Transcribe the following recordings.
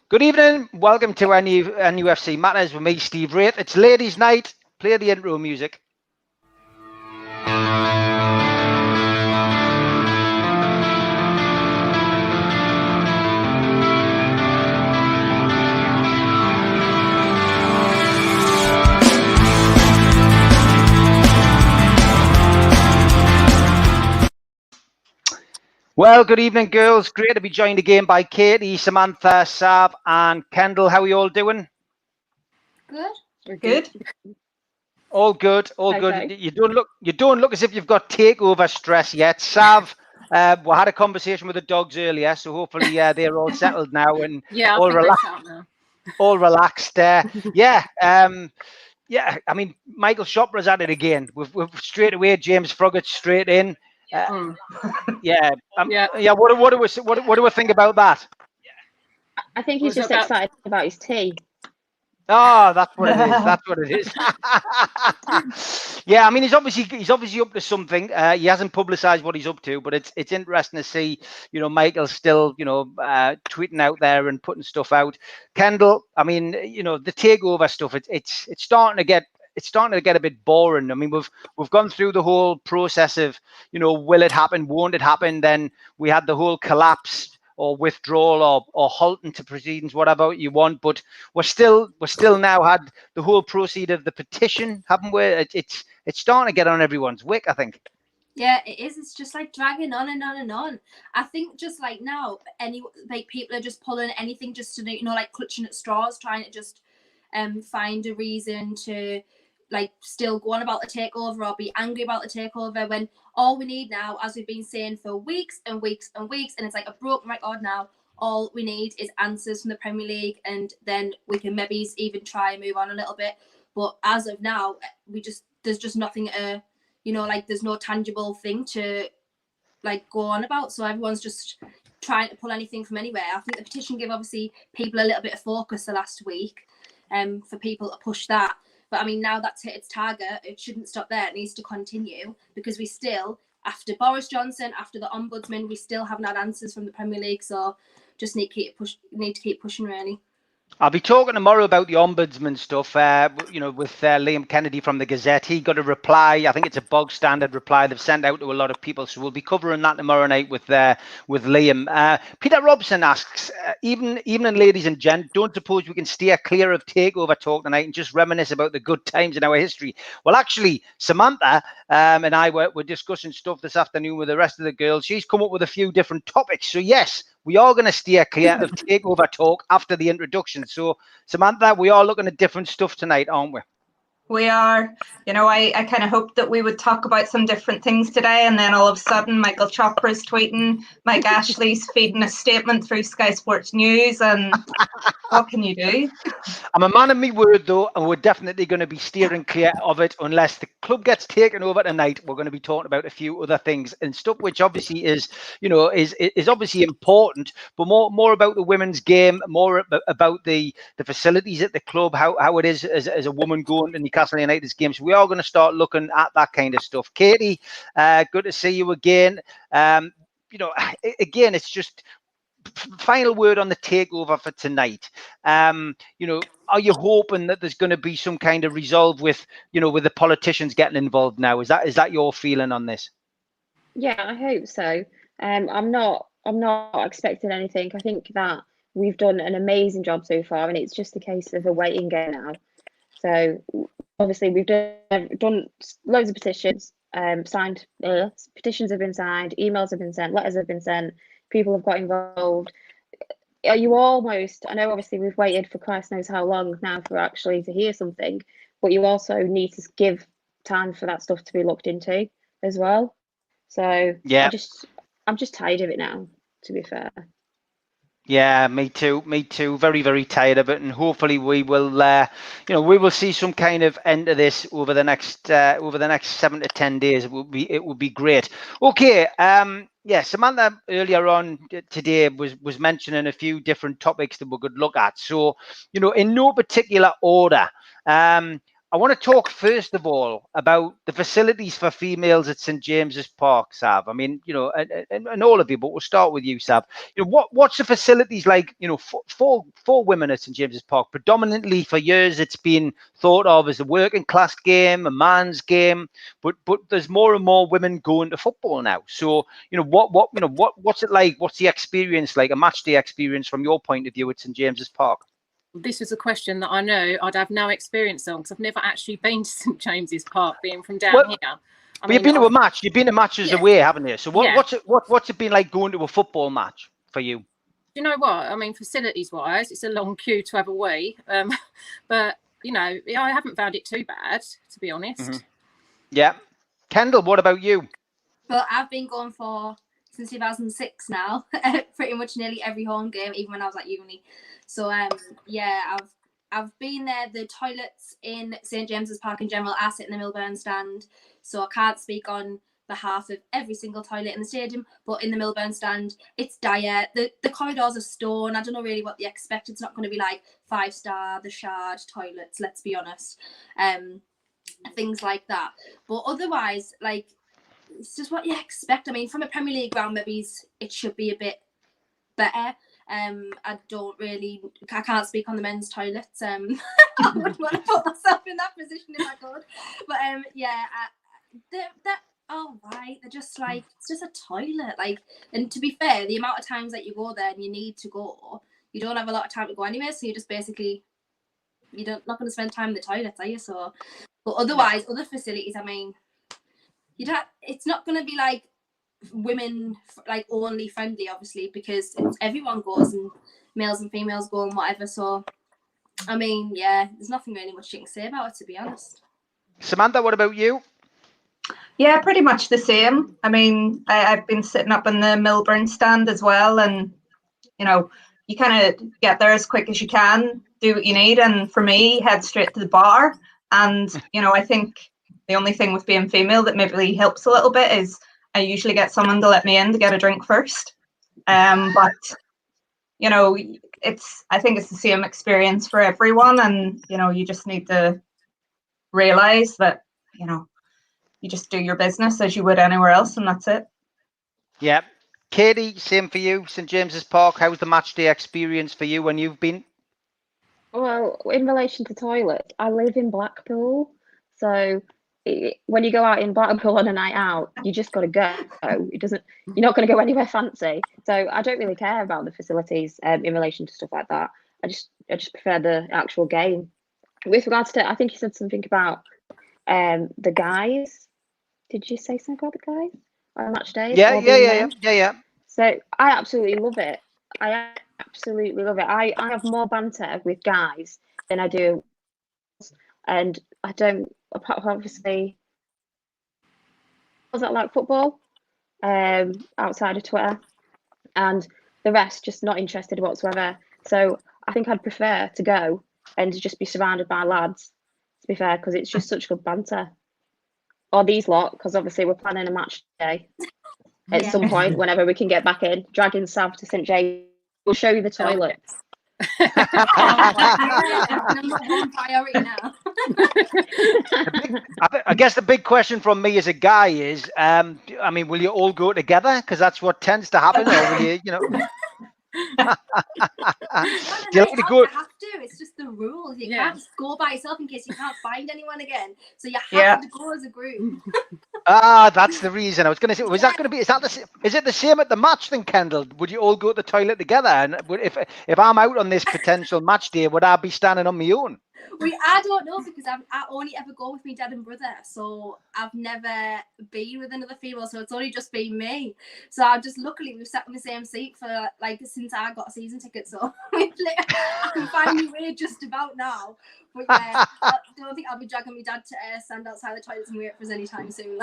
Good evening. Welcome to NUFC Matters with me, Steve Wraith. It's ladies' night. Play the intro music. Well, good evening, girls. Great to be joined again by Katie, Samantha, Sav, and Kendall. How are you all doing? Good. We're good. All good. All Okay. good. You don't look as if you've got takeover stress yet. Sav, we had a conversation with the dogs earlier, so hopefully they're all settled now and Yeah, all relaxed. All relaxed. Yeah. I mean, Michael Shopra's at it again. We've straight away. James Froggatt straight in. What do we think about that? I think he's just excited about his tea. Oh, that's what it is. That's what it is. Yeah, I mean, he's obviously up to something. He hasn't publicised what he's up to, but it's interesting to see. Michael's still tweeting out there and putting stuff out. Kendall, I mean, the takeover stuff. It's starting to get. It's starting to get a bit boring. I mean, we've gone through the whole process of, will it happen? Won't it happen? Then we had the whole collapse or withdrawal or halting to proceedings, whatever you want. But we're still now had the whole proceed of the petition, haven't we? It's starting to get on everyone's wick, I think. Yeah, it is. It's just like dragging on and on and on. I think just like now, people are just pulling anything just to clutching at straws, trying to just find a reason to still go on about the takeover or be angry about the takeover, when all we need now, as we've been saying for weeks and weeks and weeks, and it's like a broken record now, all we need is answers from the Premier League, and then we can maybe even try and move on a little bit. But as of now, there's just nothing there's no tangible thing to go on about, so everyone's just trying to pull anything from anywhere. I think the petition gave obviously people a little bit of focus the last week for people to push that. But I mean, now that's hit its target, it shouldn't stop there. It needs to continue, because we still, after Boris Johnson, after the Ombudsman, we still haven't had answers from the Premier League. So just need to keep pushing, really. I'll be talking tomorrow about the Ombudsman stuff, with Liam Kennedy from the Gazette. He got a reply. I think it's a bog standard reply they've sent out to a lot of people. So we'll be covering that tomorrow night with Liam. Peter Robson asks, evening, ladies and gents, don't suppose we can steer clear of takeover talk tonight and just reminisce about the good times in our history? Well, actually, Samantha and I were discussing stuff this afternoon with the rest of the girls. She's come up with a few different topics. So yes, we are going to steer clear of takeover talk after the introduction. So, Samantha, we are looking at different stuff tonight, aren't we? We are. I kind of hoped that we would talk about some different things today, and then all of a sudden Michael Chopra's tweeting, Mike Ashley's feeding a statement through Sky Sports News, and what can you do? I'm a man of my word, though, and we're definitely going to be steering clear of it unless the club gets taken over tonight. We're going to be talking about a few other things and stuff which obviously is obviously important, but more about the women's game, more about the facilities at the club, how it is as a woman going to Newcastle United's games. We are going to start looking at that kind of stuff. Katie, good to see you again. Again, it's just final word on the takeover for tonight. Are you hoping that there's going to be some kind of resolve with the politicians getting involved now? Is that your feeling on this? Yeah, I hope so. I'm not expecting anything. I think that we've done an amazing job so far, and it's just a case of a waiting game now. So obviously we've done loads of petitions, signed. Petitions have been signed, emails have been sent, letters have been sent, people have got involved. Are you almost? I know obviously we've waited for Christ knows how long now for actually to hear something, but you also need to give time for that stuff to be looked into as well. So yeah, I'm just tired of it now, to be fair. Yeah, me too. Very, very tired of it, and hopefully we will, we will see some kind of end to this over the next 7 to 10 days. It would be great. Okay. Samantha earlier on today was mentioning a few different topics that we could look at. So, in no particular order, I want to talk first of all about the facilities for females at St James's Park, Sav. I mean, you know, and all of you, but we'll start with you, Sav. You know, what's the facilities like? You know, for women at St James's Park. Predominantly for years, it's been thought of as a working class game, a man's game, but there's more and more women going to football now. So, you know, what's it like? What's the experience like? A match day experience from your point of view at St James's Park? This was a question that I know I'd have no experience on because I've never actually been to St James's Park, being from down here. But you've been to a match. You've been to matches away, haven't you? So what's it been like going to a football match for you? You know what? I mean, facilities-wise, it's a long queue to have a wee. But, you know, I haven't found it too bad, to be honest. Mm-hmm. Yeah. Kendall, what about you? Well, I've been going since 2006 now, pretty much nearly every home game, even when I was at uni. So, I've been there. The toilets in St James's Park in general, I sit in the Milburn stand, so I can't speak on behalf of every single toilet in the stadium, but in the Milburn stand, it's dire. The corridors are stone. I don't know really what they expect. It's not going to be like 5-star, the Shard toilets, let's be honest. Things like that. But otherwise, like, it's just what you expect. I mean, from a Premier League ground, maybe it should be a bit better. I can't speak on the men's toilets. I wouldn't want to put myself in that position if I could. But they're just like, it's just a toilet. Like, and to be fair, the amount of times that you go there and you need to go, you don't have a lot of time to go anyway. So you just basically, not going to spend time in the toilets, are you? So, but otherwise, other facilities, I mean, it's not going to be like women like only friendly, obviously, because everyone goes and males and females go and whatever. So I mean, there's nothing really much you can say about it, to be honest. Samantha, what about you? Yeah, pretty much the same. I mean, I've been sitting up in the Milburn stand as well, and you know, you kind of get there as quick as you can, do what you need, and for me, head straight to the bar. And you know, I think the only thing with being female that maybe helps a little bit is I usually get someone to let me in to get a drink first. But you know, I think it's the same experience for everyone, and you know, you just need to realize that, you know, you just do your business as you would anywhere else, and that's it. Yeah. Katie, same for you. St James's Park, how's the match day experience for you when you've been? Well, in relation to toilets, I live in Blackpool, so when you go out in Blackpool on a night out, you just got to go. You're not going to go anywhere fancy. So I don't really care about the facilities in relation to stuff like that. I just prefer the actual game. With regards to, I think you said something about the guys. Did you say something about the guys on match days? Yeah. So I absolutely love it. I have more banter with guys than I do, and I don't. Obviously, was that like football? Outside of Twitter, and the rest just not interested whatsoever. So I think I'd prefer to go and to just be surrounded by lads. To be fair, because it's just such good banter. Or these lot, because obviously we're planning a match day at some point whenever we can get back in. Dragging Sav to St James. We'll show you the toilets. Number one priority now. I guess the big question from me as a guy is, I mean, will you all go together? Because that's what tends to happen. Or will you know? You have to. It's just the rules. You can't just go by yourself in case you can't find anyone again. So you have to go as a group. That's the reason. I was going to say, is it the same at the match then, Kendall? Would you all go to the toilet together? And if I'm out on this potential match day, would I be standing on my own? I don't know, because I only ever go with my dad and brother, so I've never been with another female, so it's only just been me. So luckily we've sat in the same seat for like since I got a season ticket, so I can find my way just about now. But yeah, I don't think I'll be dragging my dad to stand outside the toilets and wait for us anytime soon.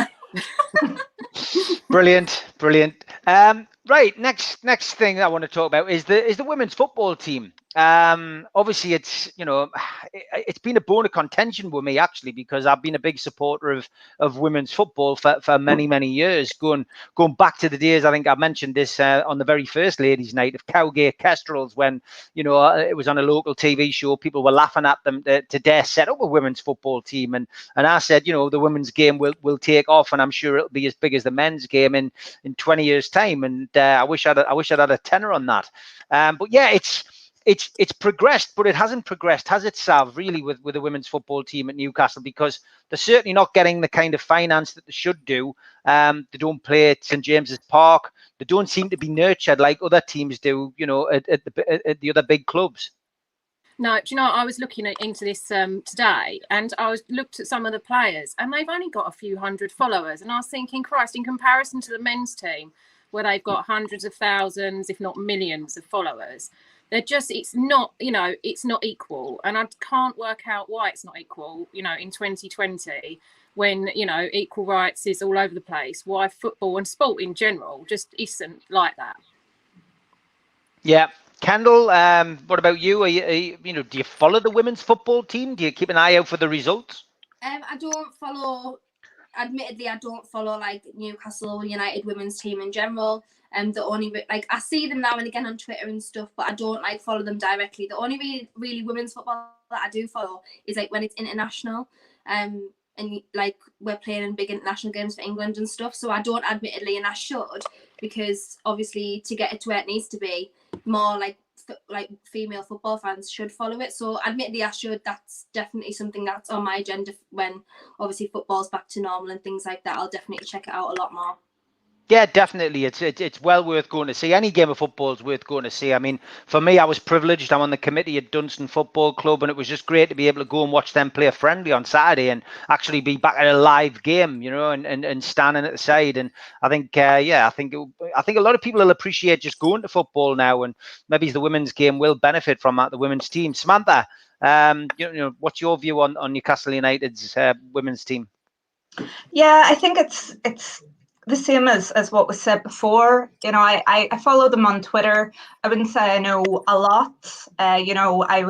Brilliant. Right, next thing I want to talk about is the women's football team. Obviously it's, you know, it's been a bone of contention with me actually, because I've been a big supporter of women's football for many years, going back to the days, I think I mentioned this on the very first ladies' night, of Cowgate Kestrels, when, you know, it was on a local TV show. People were laughing at them to dare set up a women's football team, and I said, you know, the women's game will take off, and I'm sure it'll be as big as the men's game in 20 years time. And I wish I'd had a tenor on that. But yeah, it's progressed, but it hasn't progressed, has it, Sav, really, with the women's football team at Newcastle, because they're certainly not getting the kind of finance that they should do. They don't play at St James's Park. They don't seem to be nurtured like other teams do, you know, at the other big clubs. No, do you know, I was looking into this today, and I looked at some of the players, and they've only got a few hundred followers. And I was thinking, Christ, in comparison to the men's team, where they've got hundreds of thousands, if not millions of followers, it's not, you know, it's not equal. And I can't work out why it's not equal, you know, in 2020, when, you know, equal rights is all over the place, why football and sport in general just isn't like that. Yeah. Kendall, what about you? Are you know, do you follow the women's football team? Do you keep an eye out for the results? I don't follow, admittedly, I don't follow like Newcastle United women's team in general. The only, like, I see them now and again on Twitter and stuff, but I don't like follow them directly. The only really women's football that I do follow is like when it's international, and like we're playing in big international games for England and stuff. So I don't, admittedly, and I should, because obviously to get it to where it needs to be, more like female football fans should follow it. So admittedly I should. That's definitely something that's on my agenda when obviously football's back to normal and things like that. I'll definitely check it out a lot more. Yeah, definitely. It's well worth going to see. Any game of football is worth going to see. I mean, for me, I was privileged. I'm on the committee at Dunstan Football Club, and it was just great to be able to go and watch them play a friendly on Saturday and actually be back at a live game, you know, and standing at the side. And I think, I think a lot of people will appreciate just going to football now, and maybe the women's game will benefit from that, the women's team. Samantha, you know, what's your view on Newcastle United's women's team? Yeah, I think it's the same as what was said before. You know, I follow them on Twitter. I wouldn't say I know a lot. You know, I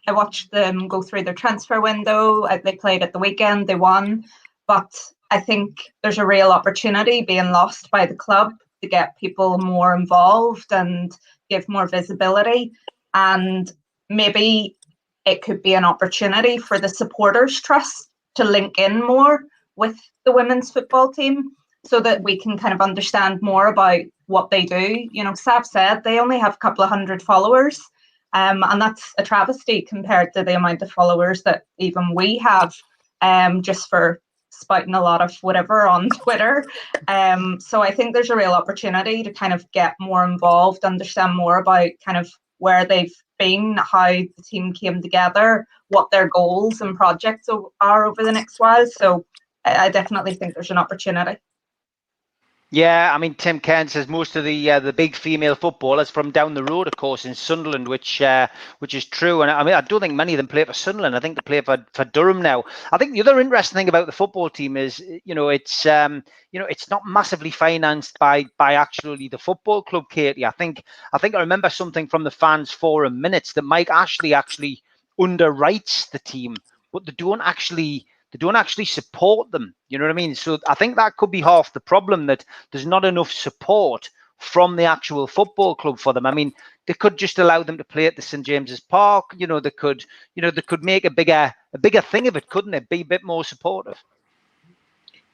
watched them go through their transfer window. They played at the weekend, they won. But I think there's a real opportunity being lost by the club to get people more involved and give more visibility. And maybe it could be an opportunity for the supporters trust to link in more with the women's football team, so that we can kind of understand more about what they do. You know, Sav said they only have a couple of hundred followers, and that's a travesty compared to the amount of followers that even we have, just for spouting a lot of whatever on Twitter. So I think there's a real opportunity to kind of get more involved, understand more about kind of where they've been, how the team came together, what their goals and projects are over the next while. So I definitely think there's an opportunity. Yeah, I mean, Tim Cairn says most of the big female footballers from down the road, of course, in Sunderland, which is true. And I mean, I don't think many of them play for Sunderland. I think they play for Durham now. I think the other interesting thing about the football team is, you know, it's not massively financed by actually the football club, Katie. I think I remember something from the fans forum minutes that Mike Ashley actually underwrites the team, but they don't actually support them. You know what I mean? So I think that could be half the problem, that there's not enough support from the actual football club for them. I mean, they could just allow them to play at the St James's Park. You know, they could make a bigger thing of it, couldn't they? Be a bit more supportive.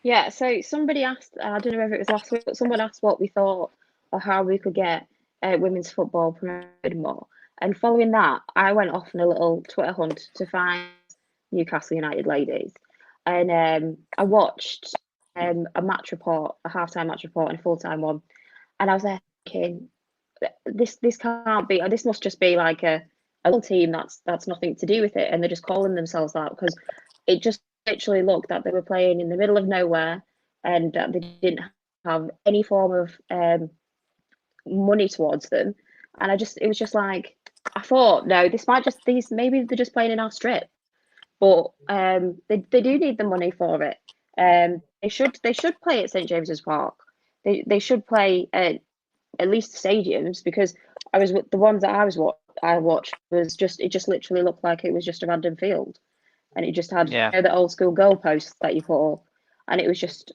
Yeah, so somebody asked, I don't know if it was last week, but someone asked what we thought or how we could get women's football promoted more. And following that, I went off on a little Twitter hunt to find Newcastle United ladies. And I watched a match report, a halftime match report, and a full-time one. And I was there thinking, this can't be, this must just be like a little team that's nothing to do with it. And they're just calling themselves that, because it just literally looked that they were playing in the middle of nowhere, and that they didn't have any form of money towards them. And it was just like, I thought, no, maybe they're just playing in our strip. But they do need the money for it. They should play at St James's Park. They should play at least the stadiums, because the ones that I watched was just, it just literally looked like it was just a random field, and it just had the old school goalposts that you put up, and it was just,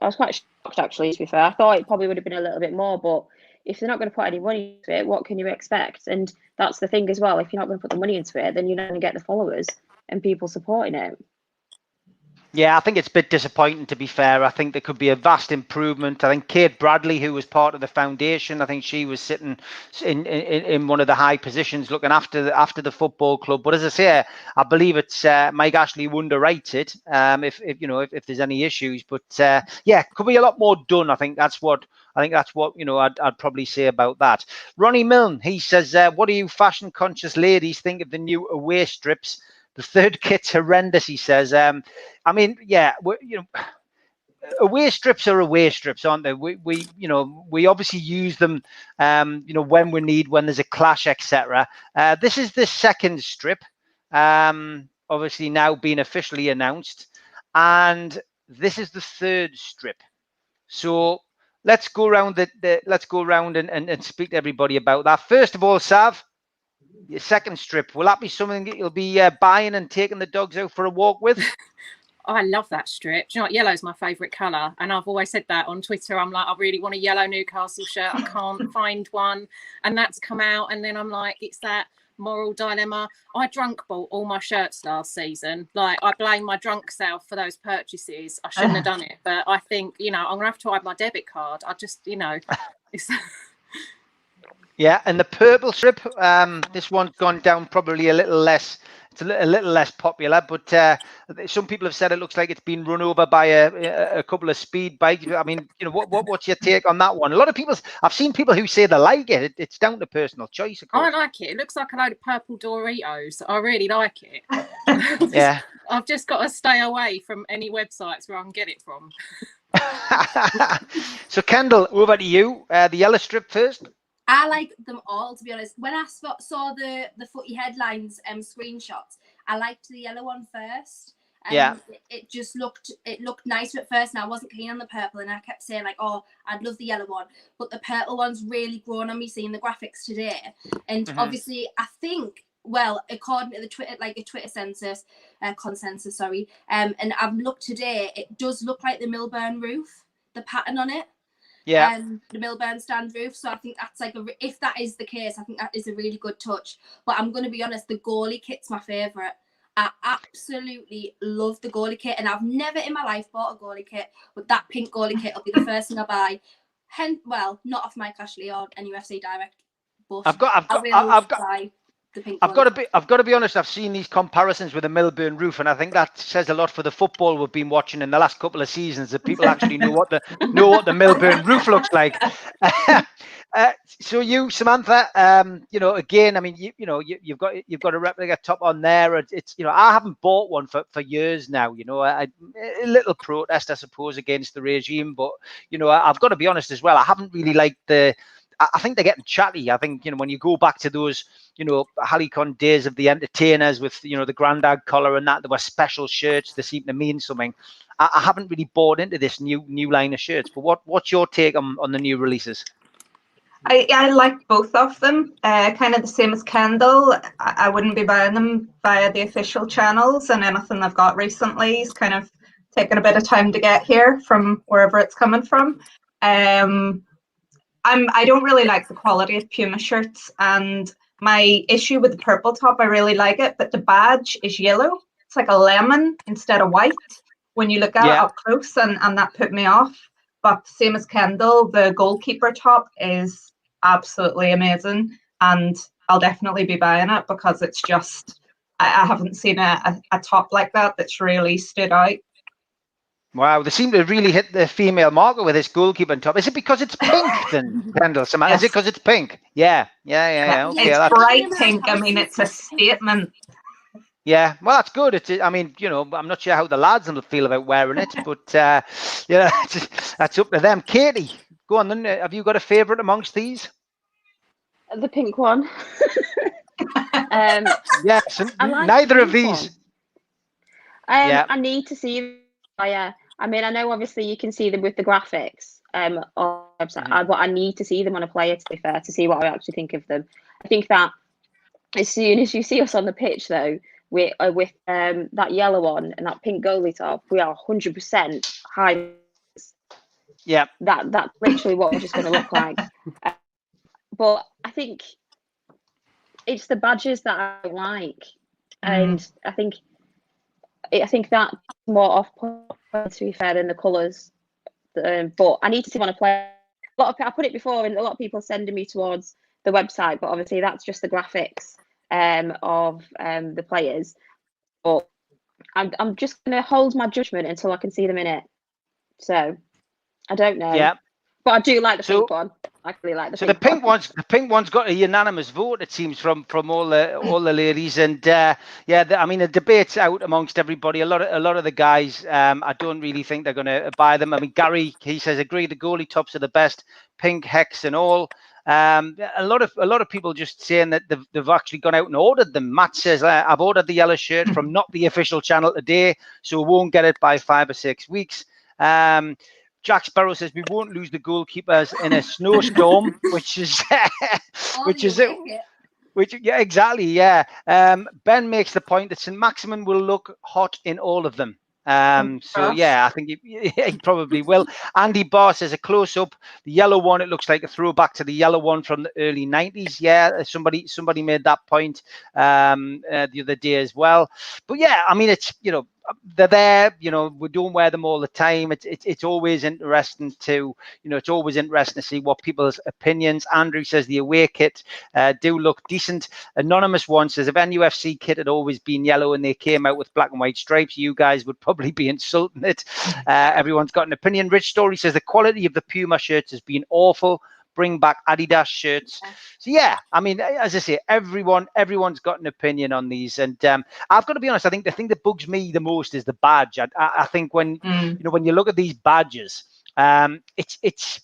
I was quite shocked actually, to be fair. I thought it probably would have been a little bit more, but if they're not going to put any money into it, what can you expect? And that's the thing as well. If you're not going to put the money into it, then you're not going to get the followers and people supporting it. Yeah, I think it's a bit disappointing, to be fair. I think there could be a vast improvement. I think Kate Bradley, who was part of the foundation, I think she was sitting in one of the high positions looking after the football club. But as I say, I believe it's Mike Ashley who underwrites it, if there's any issues. But could be a lot more done. I think that's what I'd probably say about that. Ronnie Milne, he says, what do you fashion conscious ladies think of the new away strips? The third kit's horrendous, he says. Away strips are away strips, aren't they? We obviously use them, when there's a clash, etc. This is the second strip, obviously now being officially announced, and this is the third strip. So let's go around and speak to everybody about that. First of all, Sav, your second strip, will that be something that you'll be buying and taking the dogs out for a walk with? Oh, I love that strip. Do you know what? Yellow's my favourite colour. And I've always said that on Twitter. I'm like, I really want a yellow Newcastle shirt. I can't find one. And that's come out. And then I'm like, it's that moral dilemma. I drunk bought all my shirts last season. Like, I blame my drunk self for those purchases. I shouldn't have done it. But I think, I'm going to have to hide my debit card. I just, it's... Yeah, and the purple strip, this one's gone down probably a little less. It's a little less popular, but some people have said it looks like it's been run over by a couple of speed bikes. I mean, what's your take on that one? A lot of people, I've seen people who say they like it. It's down to personal choice, of course. I like it. It looks like a load of purple Doritos. I really like it. Yeah. I've just got to stay away from any websites where I can get it from. So, Kendall, over to you. The yellow strip first. I like them all, to be honest. When I saw the footy headlines screenshots, I liked the yellow one first. It looked nicer at first, and I wasn't keen on the purple, and I kept saying like, oh, I'd love the yellow one, but the purple one's really grown on me seeing the graphics today. And obviously, I think, well, according to the Twitter, like a Twitter consensus, and I've looked today, it does look like the Milburn roof, the pattern on it. Yeah, the Milburn stand roof. So I think that's like if that is the case, I think that is a really good touch. But I'm going to be honest, the goalie kit's my favourite. I absolutely love the goalie kit, and I've never in my life bought a goalie kit, but that pink goalie kit will be the first thing I buy. Well, not off Mike Ashley or NUFC Direct, but I've got to be honest. I've seen these comparisons with the Milburn roof, and I think that says a lot for the football we've been watching in the last couple of seasons. That people actually know what the Milburn roof looks like. So you, Samantha, again, I mean, you've got a replica top on there. It's I haven't bought one for years now. A little protest, I suppose, against the regime, but I've got to be honest as well. I haven't really liked I think they're getting chatty. I think, when you go back to those, Halicon days of the entertainers with, the grandad collar and that, there were special shirts that seem to mean something. I haven't really bought into this new line of shirts, but what's your take on the new releases? I like both of them, kind of the same as Kendall. I wouldn't be buying them via the official channels, and anything I've got recently is kind of taken a bit of time to get here from wherever it's coming from. I don't really like the quality of Puma shirts, and my issue with the purple top, I really like it, but the badge is yellow. It's like a lemon instead of white when you look at it up close, and that put me off. But same as Kendall, the goalkeeper top is absolutely amazing, and I'll definitely be buying it because it's just, I haven't seen a top like that that's really stood out. Wow, they seem to really hit the female market with this goalkeeping top. Is it because it's pink then, Kendall? Yes. Is it because it's pink? Yeah. Okay, it's bright pink. I mean, it's a statement. Yeah, well, that's good. I'm not sure how the lads will feel about wearing it, but that's up to them. Katie, go on then. Have you got a favourite amongst these? The pink one. Yes, neither of these. I need to see. I mean, I know obviously you can see them with the graphics, on the website. But I need to see them on a player, to be fair, to see what I actually think of them. I think that as soon as you see us on the pitch, though, with that yellow one and that pink goalie top, we are 100% high. Yeah, that's literally what we're just going to look like. But I think it's the badges that I don't like, and I think that's more off-putting, to be fair, than the colours. But I need to see when I play. I put it before, and a lot of people sending me towards the website, but obviously that's just the graphics of the players. But I'm just going to hold my judgment until I can see them in it. So I don't know. Yeah. But I do like the pink one. I really like the pink one. The pink one's got a unanimous vote, it seems, from all the ladies, and I mean, the debate's out amongst everybody. A lot of the guys, I don't really think they're going to buy them. I mean, Gary, he says, agree, the goalie tops are the best, pink, hex, and all. A lot of people just saying that they've actually gone out and ordered them. Matt says, I've ordered the yellow shirt from not the official channel today, so we won't get it by 5 or 6 weeks. Jack Sparrow says we won't lose the goalkeepers in a snowstorm, which yeah, exactly, yeah. Ben makes the point that St. Maximin will look hot in all of them. So yeah, I think he probably will. Andy Barr says a close up, the yellow one, it looks like a throwback to the yellow one from the early 90s. Yeah, somebody made that point the other day as well. But yeah, I mean, it's, you know, they're there, you know, we don't wear them all the time. It's always interesting to, you know, it's always interesting to see what people's opinions. Andrew says the away kit do look decent. Anonymous one says if NUFC kit had always been yellow and they came out with black and white stripes, you guys would probably be insulting it. Everyone's got an opinion. Rich Story says the quality of the Puma shirts has been awful. Bring back Adidas shirts. So yeah, I mean, as I say, everyone's got an opinion on these, and I've got to be honest. I think the thing that bugs me the most is the badge. I think when you know, when you look at these badges, it's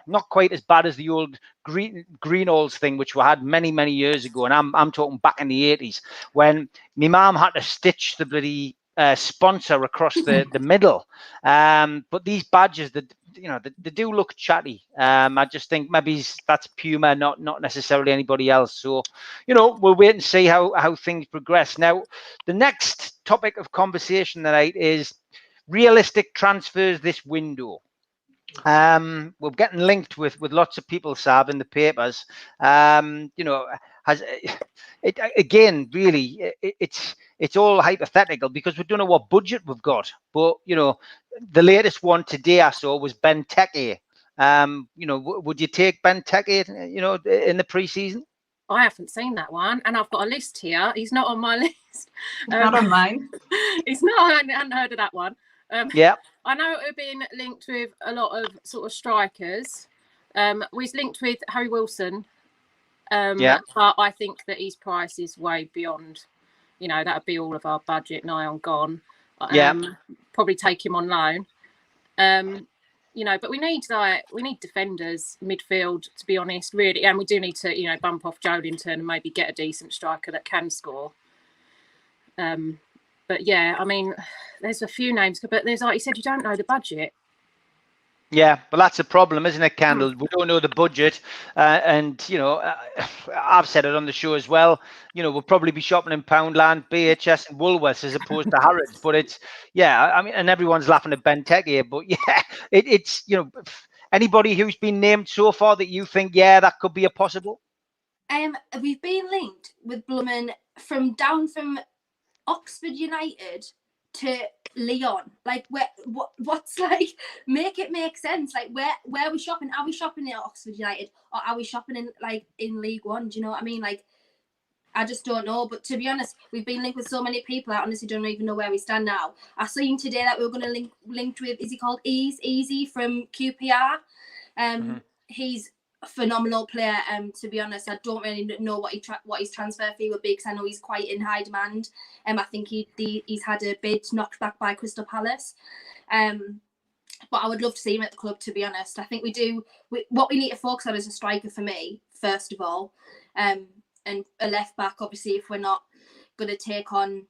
not quite as bad as the old Greenalls thing, which we had many years ago, and I'm talking back in the 80s when my mum had to stitch the bloody sponsor across the middle. But these badges, that, you know, they do look chatty. I just think maybe that's Puma, not necessarily anybody else. So, you know, we'll wait and see how things progress. Now, the next topic of conversation tonight is realistic transfers this window. We're getting linked with lots of people, Sav, in the papers. You know, has it again? Really, it's all hypothetical because we don't know what budget we've got. But you know, the latest one today I saw was Benteke. You know, would you take Benteke? You know, in the pre-season? I haven't seen that one, and I've got a list here. He's not on my list. Not on mine. He's not. I hadn't heard of that one. Yeah. I know we've been linked with a lot of sort of strikers. We've linked with Harry Wilson. But I think that his price is way beyond, you know, that would be all of our budget nigh on gone. Probably take him on loan. You know, but we need defenders, midfield, to be honest, really. And we do need to, you know, bump off Joelinton and maybe get a decent striker that can score. But yeah, I mean, there's a few names, but there's, like you said, you don't know the budget. Yeah, well, that's a problem, isn't it, Kendall? We don't know the budget, and you know, I've said it on the show as well. You know, we'll probably be shopping in Poundland, BHS, and Woolworths as opposed to Harrods. But it's, yeah, I mean, and everyone's laughing at Benteke, but yeah, it's, you know, anybody who's been named so far that you think, yeah, that could be a possible. We've been linked with Blummin from Oxford United to Lyon. Like, what's like, make it make sense. Like, where are we shopping? Are we shopping at Oxford United, or are we shopping in League One? Do you know what I mean? Like, I just don't know. But to be honest, we've been linked with so many people, I honestly don't even know where we stand now. I seen today that we were going to linked with, is he called Easy from QPR? He's a phenomenal player. To be honest, I don't really know what his transfer fee would be, because I know he's quite in high demand. I think he's had a bid knocked back by Crystal Palace. But I would love to see him at the club, to be honest. I think what we need to focus on is a striker for me, first of all. And a left back, obviously, if we're not going to take on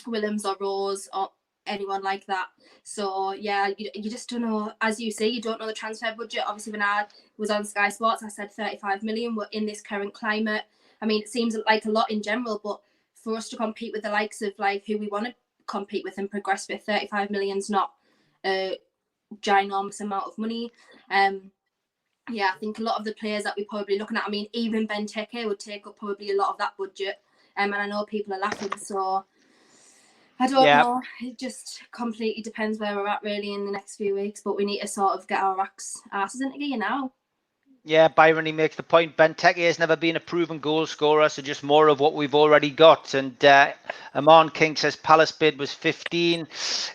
Willems or Rose, or anyone like that. So yeah, you just don't know. As you say, you don't know the transfer budget. Obviously, when I was on Sky Sports, I said 35 million. We're in this current climate. I mean, it seems like a lot in general, but for us to compete with the likes of like who we want to compete with and progress with, 35 million's not a ginormous amount of money. Yeah, I think a lot of the players that we're probably looking at, I mean, even Benteke would take up probably a lot of that budget. And I know people are laughing, so I don't know. It just completely depends where we're at really in the next few weeks. But we need to sort of get our asses into gear now. Yeah, Byron, he makes the point. Benteke has never been a proven goal scorer, so just more of what we've already got. And Amon King says Palace bid was 15.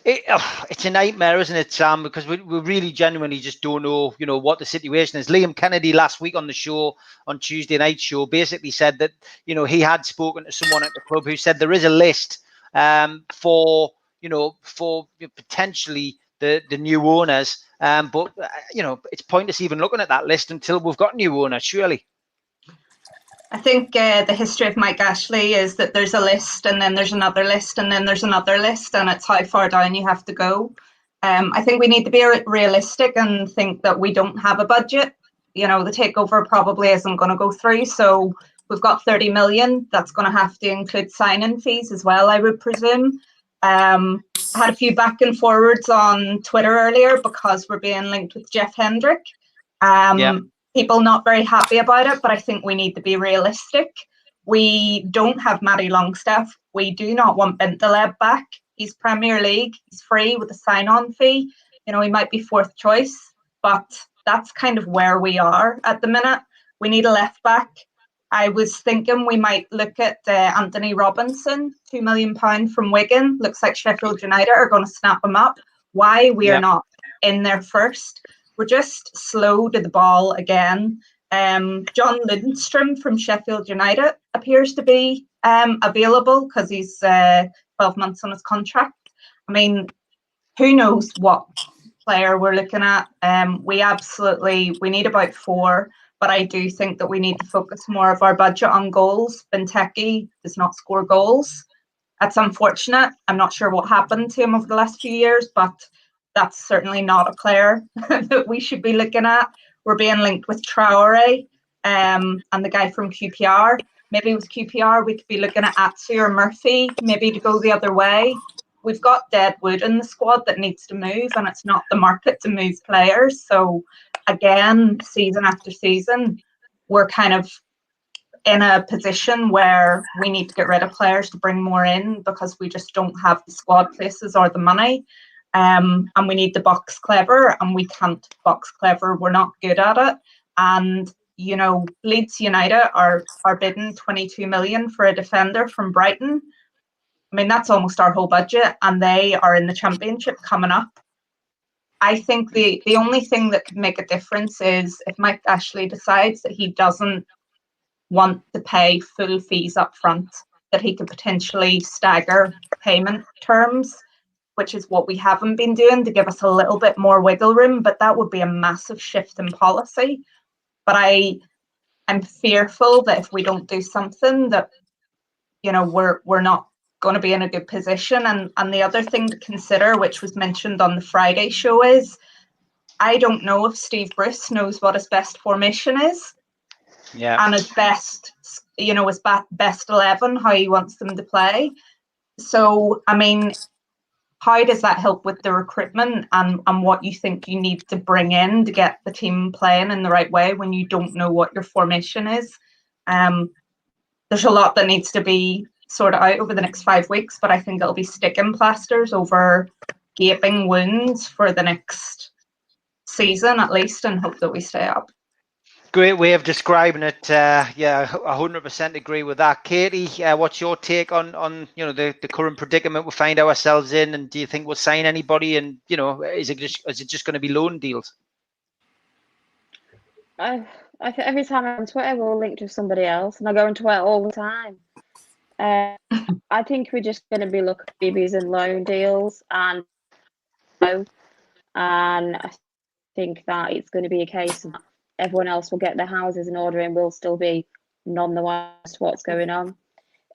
It's a nightmare, isn't it, Sam? Because we really genuinely just don't know, what the situation is. Liam Kennedy last week on the show, on Tuesday night show, basically said that, he had spoken to someone at the club who said there is a list for potentially the new owners. But it's pointless even looking at that list until we've got new owners, surely. I think the history of Mike Ashley is that there's a list and then there's another list and then there's another list, and it's how far down you have to go. I think we need to be realistic and think that we don't have a budget. The takeover probably isn't going to go through. So we've got 30 million. That's going to have to include sign-in fees as well, I would presume. I had a few back and forwards on Twitter earlier because we're being linked with Jeff Hendrick. People not very happy about it, but I think we need to be realistic. We don't have Matty Longstaff. We do not want Bentaleb back. He's Premier League. He's free with a sign-on fee. He might be fourth choice, but that's kind of where we are at the minute. We need a left back. I was thinking we might look at Anthony Robinson, £2 million from Wigan. Looks like Sheffield United are going to snap him up. Why we are not in there first? We're just slow to the ball again. John Lindstrom from Sheffield United appears to be available because he's 12 months on his contract. I mean, who knows what player we're looking at? We need about 4. But I do think that we need to focus more of our budget on goals. Benteke does not score goals. That's unfortunate. I'm not sure what happened to him over the last few years, but that's certainly not a player that we should be looking at. We're being linked with Traore and the guy from QPR. Maybe with QPR, we could be looking at Atsu or Murphy, maybe to go the other way. We've got dead wood in the squad that needs to move, and it's not the market to move players. So again, season after season, we're kind of in a position where we need to get rid of players to bring more in because we just don't have the squad places or the money. And we need to box clever, and we can't box clever. We're not good at it. And, Leeds United are bidding 22 million for a defender from Brighton. I mean, that's almost our whole budget, and they are in the Championship coming up. I think the only thing that could make a difference is if Mike Ashley decides that he doesn't want to pay full fees up front, that he could potentially stagger payment terms, which is what we haven't been doing, to give us a little bit more wiggle room. But that would be a massive shift in policy. But I'm fearful that if we don't do something, that we're not going to be in a good position. And the other thing to consider, which was mentioned on the Friday show, is I don't know if Steve Bruce knows what his best formation is. And his best, his best 11, how he wants them to play. So, I mean, how does that help with the recruitment and what you think you need to bring in to get the team playing in the right way when you don't know what your formation is? There's a lot that needs to be sorted out over the next 5 weeks, but I think it'll be sticking plasters over gaping wounds for the next season at least, and hope that we stay up. Great way of describing it. 100% agree with that. Katie, what's your take on the current predicament we find ourselves in, and do you think we'll sign anybody? And is it just going to be loan deals? Every time I'm on Twitter, we're all linked with somebody else, and I go on Twitter all the time. I think we're just going to be looking at babies and loan deals, and I think that it's going to be a case of everyone else will get their houses in order and we'll still be none the wiser what's going on.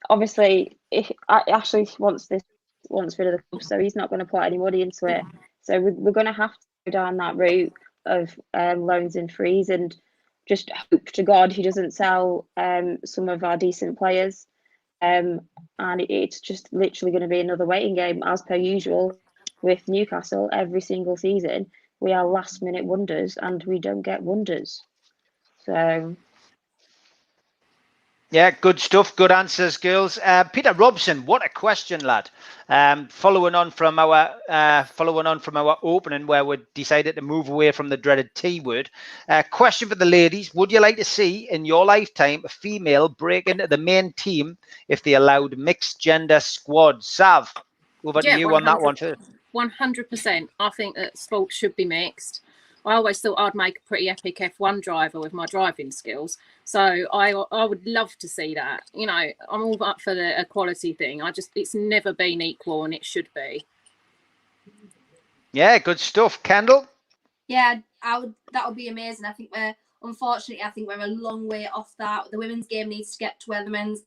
Obviously, if Ashley wants this wants rid of the club, so he's not going to put any money into it. So we're going to have to go down that route of loans and frees, and just hope to God he doesn't sell some of our decent players. And it's just literally going to be another waiting game, as per usual with Newcastle. Every single season we are last minute wonders, and we don't get wonders. So yeah, good stuff. Good answers, girls. Peter Robson, what a question, lad. Following on from our opening, where we decided to move away from the dreaded T word. Question for the ladies: would you like to see in your lifetime a female break into the main team if they allowed mixed gender squads? Sav, over to you on that one first. 100%. I think that sport should be mixed. I always thought I'd make a pretty epic F1 driver with my driving skills. So I would love to see that. You know, I'm all up for the equality thing. It's never been equal, and it should be. Yeah, good stuff. Kendall? Yeah, that would be amazing. I think we're a long way off that. The women's game needs to get to where the men's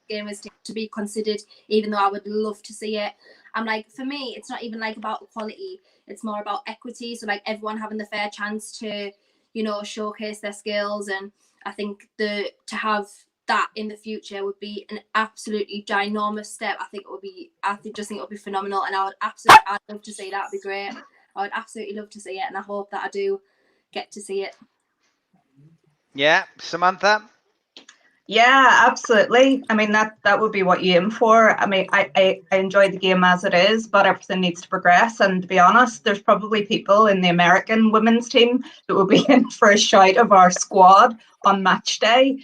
game is to be considered, even though I would love to see it. I'm like, for me, it's not even like about equality. It's more about equity. So like everyone having the fair chance to, you know, showcase their skills. And I think to have that in the future would be an absolutely ginormous step. I think it would be phenomenal. And I'd love to see that. It'd be great. I would absolutely love to see it. And I hope that I do get to see it. Yeah, Samantha? Yeah, absolutely. I mean, that would be what you aim for. I mean, I enjoy the game as it is, but everything needs to progress. And to be honest, there's probably people in the American women's team that will be in for a shout of our squad on match day.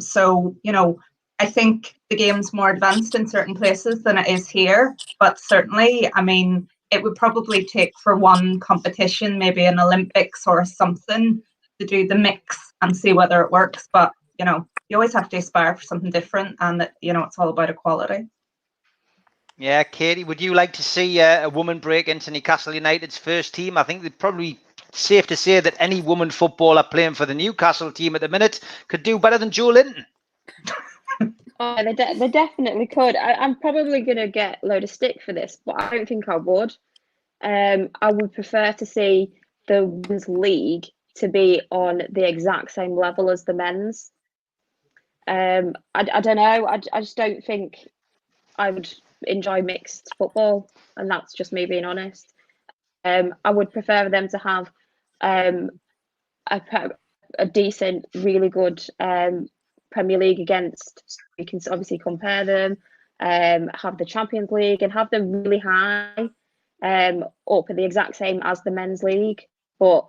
So, you know, I think the game's more advanced in certain places than it is here. But certainly, I mean, it would probably take for one competition, maybe an Olympics or something, to do the mix and see whether it works. But, you know, you always have to aspire for something different, and that, you know, it's all about equality. Yeah, Katie, would you like to see a woman break into Newcastle United's first team? I think it's probably safe to say that any woman footballer playing for the Newcastle team at the minute could do better than Jo Linton. Oh, they definitely could. I'm probably going to get a load of stick for this, but I don't think I would. I would prefer to see the women's league to be on the exact same level as the men's. I don't know. I just don't think I would enjoy mixed football, and that's just me being honest. I would prefer them to have a decent, really good Premier League against. So you can obviously compare them. Have the Champions League and have them really high, up at the exact same as the men's league. But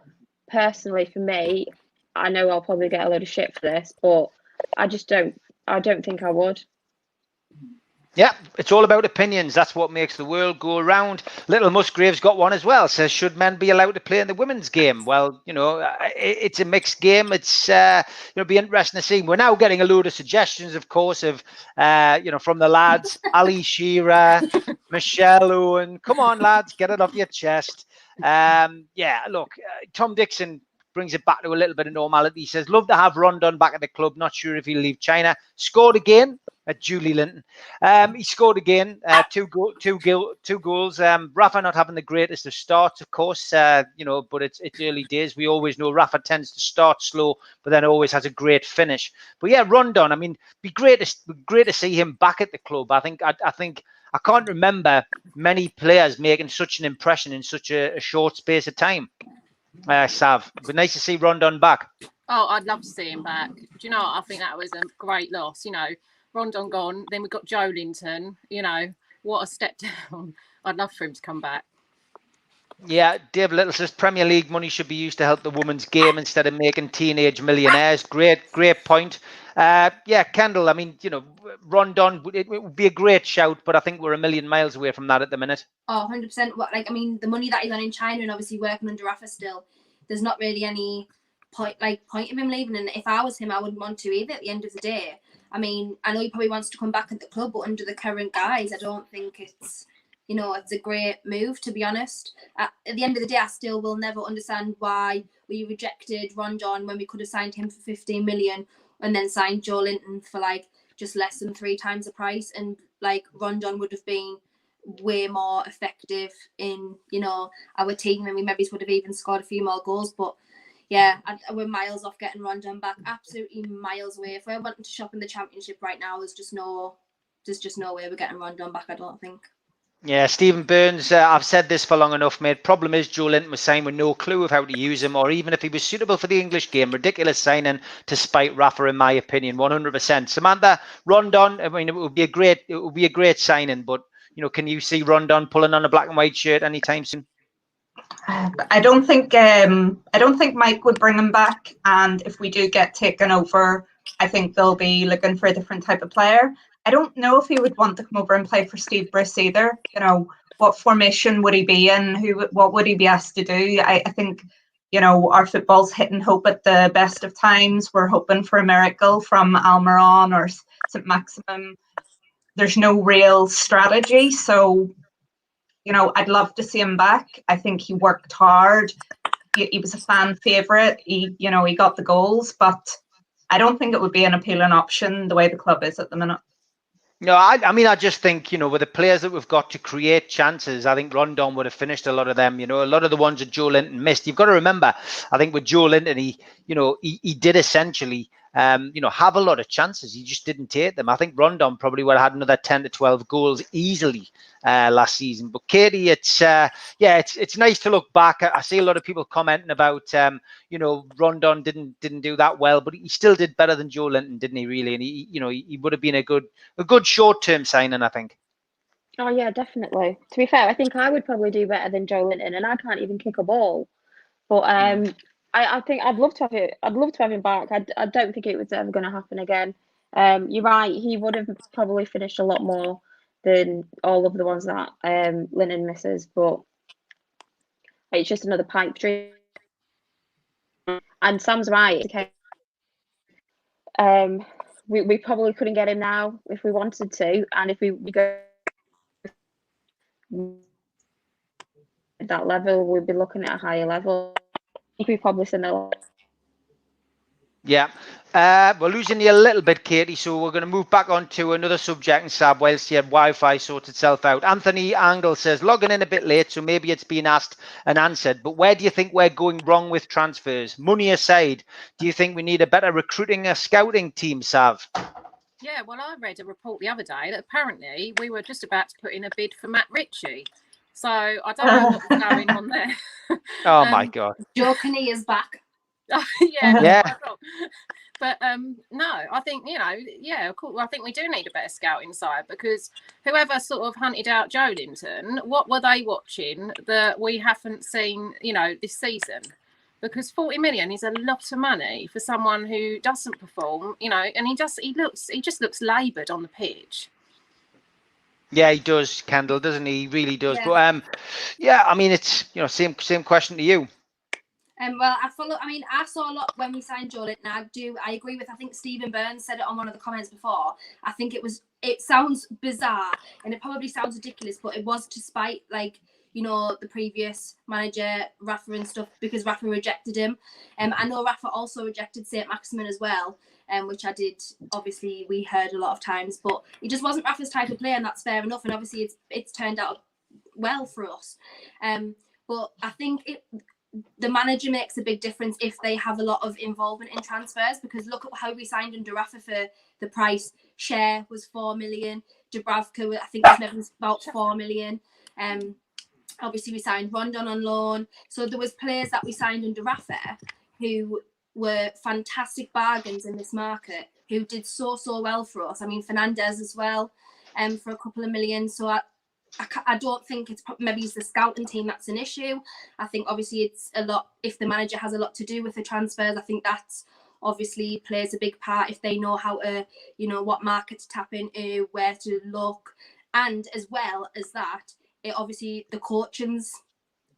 personally, for me, I know I'll probably get a load of shit for this, but I don't think I would. Yeah, it's all about opinions. That's what makes the world go around. Little Musgrave's got one as well. Says, should men be allowed to play in the women's game? Well, you know, it's a mixed game. It's, be interesting to see. We're now getting a load of suggestions, of course, of, from the lads. Ali Shearer, Michelle Owen. Come on, lads, get it off your chest. Look, Tom Dixon brings it back to a little bit of normality. He says, love to have Rondon back at the club. Not sure if he'll leave China. Scored again at Julie Linton. He scored again, two goals. Rafa not having the greatest of starts, of course, but it's early days. We always know Rafa tends to start slow, but then always has a great finish. But yeah, Rondon, I mean, be great to see him back at the club. I think I can't remember many players making such an impression in such a short space of time. Sav, it'd be nice to see Rondon back. Oh, I'd love to see him back. Do you know what? I think that was a great loss. You know, Rondon gone, then we've got Jo Linton. You know, what a step down. I'd love for him to come back. Yeah, Dave Little says Premier League money should be used to help the women's game instead of making teenage millionaires. Great point. Kendall, I mean, Rondon, it would be a great shout, but I think we're a million miles away from that at the minute. Oh, 100%. The money that he's on in China and obviously working under Rafa still, there's not really any point of him leaving. And if I was him, I wouldn't want to either at the end of the day. I mean, I know he probably wants to come back at the club, but under the current guys, I don't think it's a great move, to be honest. At the end of the day, I still will never understand why we rejected Rondon when we could have signed him for 15 million and then signed Jo Linton for just less than 3 times the price. And Rondon would have been way more effective in, you know, our team, and we maybe would have even scored a few more goals. But yeah, we're miles off getting Rondon back, absolutely miles away. If we're wanting to shop in the Championship right now, there's just no way we're getting Rondon back, I don't think. Yeah, Stephen Burns, I've said this for long enough, mate. Problem is, Joe Linton was signed with no clue of how to use him, or even if he was suitable for the English game. Ridiculous signing to spite Rafa, in my opinion, 100%. Samantha, Rondon, I mean, it would be a great signing, but you know, can you see Rondon pulling on a black and white shirt anytime soon? I don't think Mike would bring him back, and if we do get taken over, I think they'll be looking for a different type of player. I don't know if he would want to come over and play for Steve Bruce either. You know, what formation would he be in? What would he be asked to do? I think, you know, our football's hit and hope at the best of times. We're hoping for a miracle from Almiron or St. Maximum. There's no real strategy, so you know, I'd love to see him back. I think he worked hard. He was a fan favourite. He got the goals, but I don't think it would be an appealing option the way the club is at the minute. No, I mean, I just think, you know, with the players that we've got to create chances, I think Rondon would have finished a lot of them. You know, a lot of the ones that Joe Linton missed. You've got to remember, I think with Joe Linton, he did essentially, have a lot of chances. He just didn't take them. I think Rondon probably would have had another 10 to 12 goals easily last season. But Katie, it's nice to look back. I see a lot of people commenting about, Rondon didn't do that well, but he still did better than Joe Linton, didn't he? Really, and he would have been a good short-term signing, I think. Oh yeah, definitely. To be fair, I think I would probably do better than Joe Linton, and I can't even kick a ball. But I think I'd love to have it. I'd love to have him back. I don't think it was ever going to happen again. You're right. He would have probably finished a lot more than all of the ones that Linton misses. But it's just another pipe dream. And Sam's right. We probably couldn't get him now if we wanted to, and if we go at that level, we'd be looking at a higher level. I think we probably seen a lot. Yeah, we're losing you a little bit, Katie, so we're going to move back on to another subject and Sab whilst your Wi-Fi sorts itself out. Anthony Angle says, logging in a bit late, so maybe it's been asked and answered, but where do you think we're going wrong with transfers? Money aside, do you think we need a better recruiting or scouting team, Sav? Yeah, well, I read a report the other day that apparently we were just about to put in a bid for Matt Ritchie. So I don't know what's going on there. Oh, my God. Joe Kenny is back. Yeah. But no, I think, cool. I think we do need a better scouting side, because whoever sort of hunted out Joe Linton, what were they watching that we haven't seen, this season? Because 40 million is a lot of money for someone who doesn't perform, and he just looks laboured on the pitch. Yeah, he does, Kendall, doesn't he? He really does. Yeah. But I mean, it's same question to you. Well, I saw a lot when we signed Joe Linton. I agree with, I think Stephen Burns said it on one of the comments before. I think it sounds bizarre and it probably sounds ridiculous, but it was to spite, the previous manager, Rafa and stuff, because Rafa rejected him. I know Rafa also rejected St. Maximin as well, which I did, obviously, we heard a lot of times, but it just wasn't Rafa's type of player, and that's fair enough. And obviously it's turned out well for us. But I think the manager makes a big difference if they have a lot of involvement in transfers, because look at how we signed under Rafa for the price. Cher was 4 million. Dubravka, I think, was about 4 million. Obviously, we signed Rondon on loan. So there was players that we signed under Rafa who were fantastic bargains in this market, who did so well for us. I mean, Fernandez as well, for a couple of million. So I don't think maybe it's the scouting team that's an issue. I think obviously it's a lot, if the manager has a lot to do with the transfers, I think that's obviously plays a big part, if they know how to, what market to tap into, where to look. And as well as that, obviously the coaching's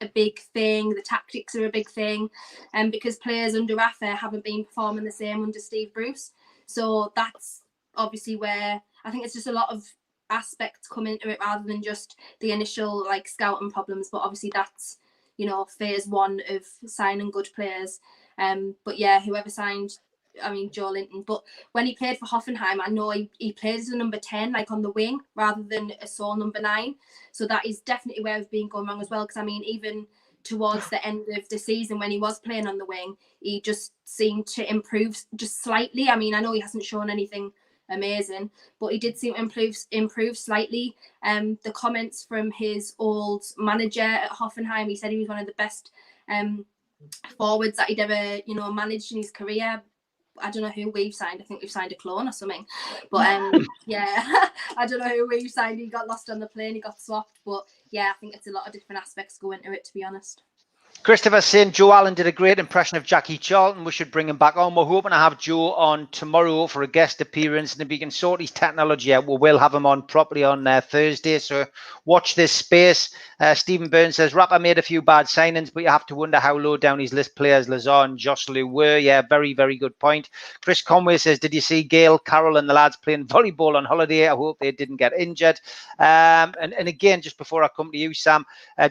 a big thing, the tactics are a big thing, and because players under Rafa haven't been performing the same under Steve Bruce. So that's obviously where I think it's just a lot of aspects come into it rather than just the initial scouting problems. But obviously that's phase one of signing good players. But yeah, whoever signed Joe Linton. But when he played for Hoffenheim, I know he played as a number 10, like on the wing, rather than a sole number 9. So that is definitely where we've been going wrong as well. Because even towards the end of the season, when he was playing on the wing, he just seemed to improve just slightly. I know he hasn't shown anything amazing, but he did seem to improve slightly. The comments from his old manager at Hoffenheim, he said he was one of the best forwards that he'd ever managed in his career. I don't know who we've signed. I think we've signed a clone or something, but yeah, I don't know who we've signed. He got lost on the plane, he got swapped, but yeah, I think it's a lot of different aspects go into it, to be honest. Christopher saying Joe Allen did a great impression of Jackie Charlton. We should bring him back on. We're hoping to have Joe on tomorrow for a guest appearance, and if he can sort his technology out, we will have him on properly on Thursday. So watch this space. Stephen Burns says Rafa made a few bad signings, but you have to wonder how low down his list players Lazar and Joselu were. Yeah, very, very good point. Chris Conway says, did you see Gail, Carroll and the lads playing volleyball on holiday? I hope they didn't get injured. And again, just before I come to you, Sam,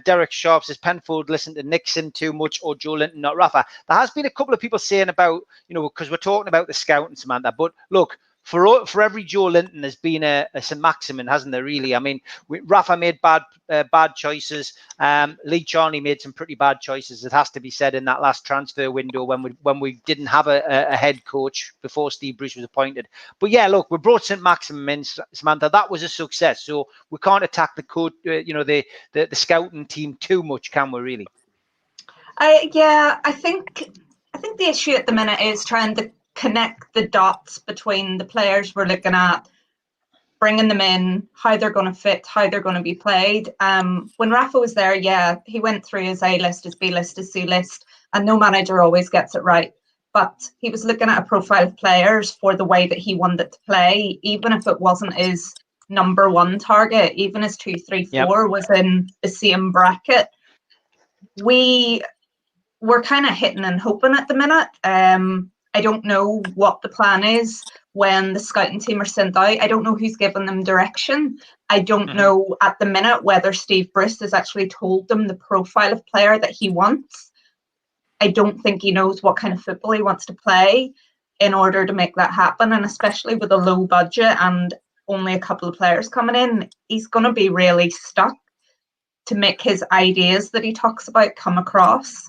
Derek Sharp says Penfold listened to Nixon too much or Joe Linton, not Rafa. There has been a couple of people saying about, because we're talking about the scouting, Samantha, but look, for every Joe Linton there's been a St Maximin, hasn't there, really? Rafa made bad choices. Lee Charney made some pretty bad choices, it has to be said, in that last transfer window when we didn't have a head coach before Steve Bruce was appointed. But yeah, look, we brought St Maximin in, Samantha. That was a success. So we can't attack the code, the scouting team too much, can we, really? I think the issue at the minute is trying to connect the dots between the players we're looking at, bringing them in, how they're going to fit, how they're going to be played. When Rafa was there, he went through his A list, his B list, his C list, and no manager always gets it right. But he was looking at a profile of players for the way that he wanted to play, even if it wasn't his number 1 target, even his 2, 3, 4 was in the same bracket. We're kind of hitting and hoping at the minute. I don't know what the plan is when the scouting team are sent out. I don't know who's giving them direction. I don't know at the minute whether Steve Bruce has actually told them the profile of player that he wants. I don't think he knows what kind of football he wants to play in order to make that happen. And especially with a low budget and only a couple of players coming in, he's going to be really stuck to make his ideas that he talks about come across.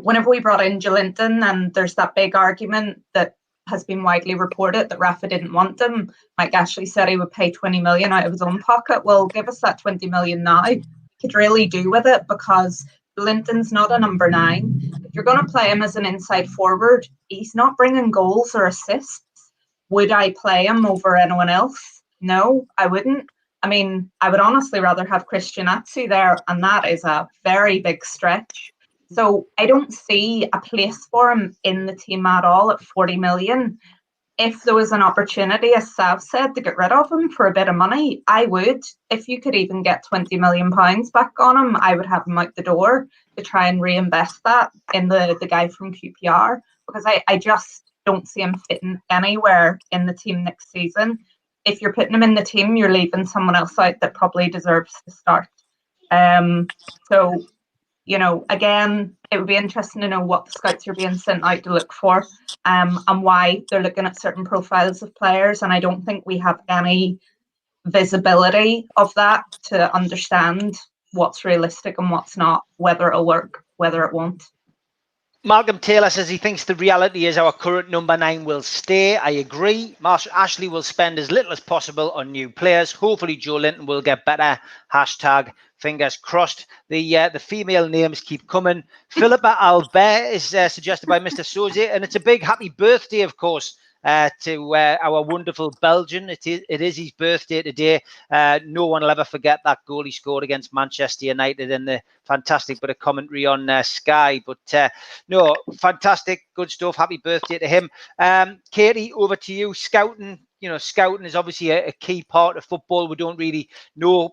Whenever we brought in Joe Linton, and there's that big argument that has been widely reported that Rafa didn't want him. Mike Ashley said he would pay 20 million out of his own pocket. Well, give us that 20 million now. You could really do with it, because Linton's not a number 9. If you're going to play him as an inside forward, he's not bringing goals or assists. Would I play him over anyone else? No, I wouldn't. I would honestly rather have Christian Atsu there, and that is a very big stretch. So I don't see a place for him in the team at all at 40 million. If there was an opportunity, as Sav said, to get rid of him for a bit of money, I would. If you could even get £20 million back on him, I would have him out the door to try and reinvest that in the guy from QPR, because I just don't see him fitting anywhere in the team next season. If you're putting him in the team, you're leaving someone else out that probably deserves to start. Again, it would be interesting to know what the scouts are being sent out to look for, and why they're looking at certain profiles of players. And I don't think we have any visibility of that to understand what's realistic and what's not, whether it'll work, whether it won't. Malcolm Taylor says he thinks the reality is our current number 9 will stay. I agree. Ashley will spend as little as possible on new players. Hopefully Joe Linton will get better. Fingers crossed. The female names keep coming. Philippa Albert is suggested by Mr. Soze, and it's a big happy birthday, of course, to our wonderful Belgian. It is his birthday today. No one will ever forget that goal he scored against Manchester United and the fantastic bit of commentary on Sky. But no, fantastic, good stuff. Happy birthday to him. Katie, over to you. Scouting is obviously a key part of football. We don't really know,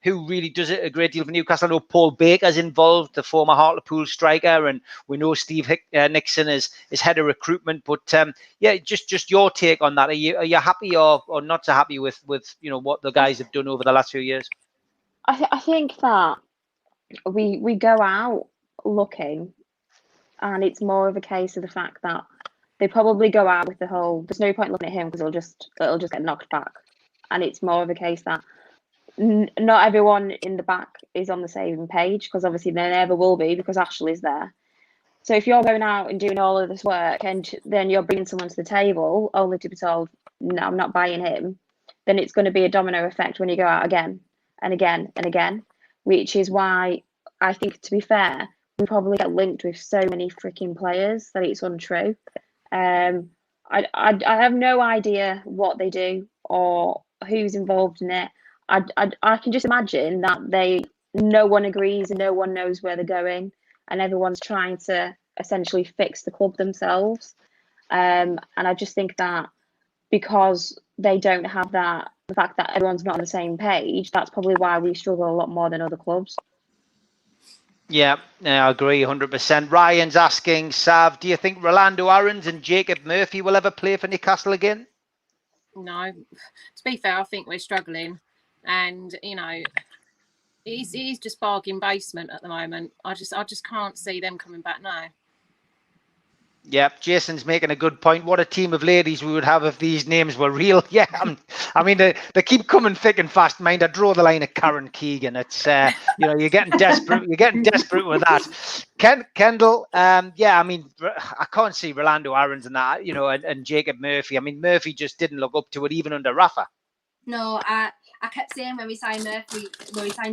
who really does it a great deal for Newcastle. I know Paul Baker's involved, the former Hartlepool striker, and we know Steve Nixon is head of recruitment. But just your take on that. Are you happy or not so happy with what the guys have done over the last few years? I think that we go out looking and it's more of a case of the fact that they probably go out with the whole, there's no point looking at him because it'll just get knocked back. And it's more of a case that not everyone in the back is on the same page, because obviously they never will be, because Ashley's there. So if you're going out and doing all of this work and then you're bringing someone to the table only to be told, no, I'm not buying him, then it's going to be a domino effect when you go out again and again and again, which is why I think, to be fair, we probably get linked with so many freaking players that it's untrue. I have no idea what they do or who's involved in it. I can just imagine that no one agrees and no one knows where they're going, and everyone's trying to essentially fix the club themselves. And I just think that because they don't have the fact that everyone's not on the same page, that's probably why we struggle a lot more than other clubs. Yeah, I agree 100%. Ryan's asking, Sav, do you think Rolando Aarons and Jacob Murphy will ever play for Newcastle again? No. To be fair, I think we're struggling. And, he's just bargain basement at the moment. I just can't see them coming back now. Yeah, Jason's making a good point. What a team of ladies we would have if these names were real. Yeah, I mean, they keep coming thick and fast. Mind, I draw the line at Karen Keegan. It's, you're getting desperate. You're getting desperate with that. Kendall, yeah, I mean, I can't see Rolando Aarons and that, and Jacob Murphy. I mean, Murphy just didn't look up to it even under Rafa. No, I kept saying when we signed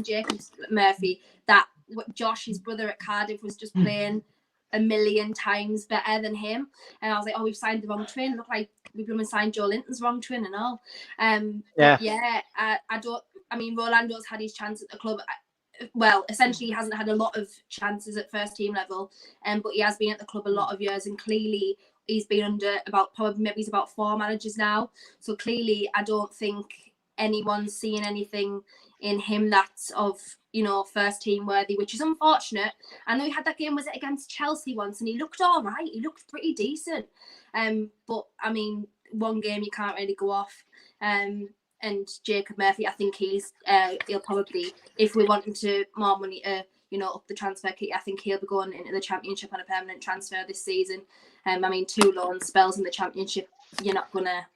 Jacob Murphy, that Josh, his brother at Cardiff, was just playing a million times better than him, and I was like, we've signed the wrong twin. Look like we've been signed Joe Linton's wrong twin and all. Rolando's had his chance at the club. Well, essentially, he hasn't had a lot of chances at first team level, but he has been at the club a lot of years, and clearly he's been under about 4 managers now. So clearly, I don't think anyone's seeing anything in him that's of first team worthy, which is unfortunate. I know he had that game, was it against Chelsea once, and he looked all right. He looked pretty decent. But I mean, one game you can't really go off. And Jacob Murphy, I think he'll probably, if we want him to more money to up the transfer kit, I think he'll be going into the Championship on a permanent transfer this season. I mean, 2 loan spells in the Championship, you're not gonna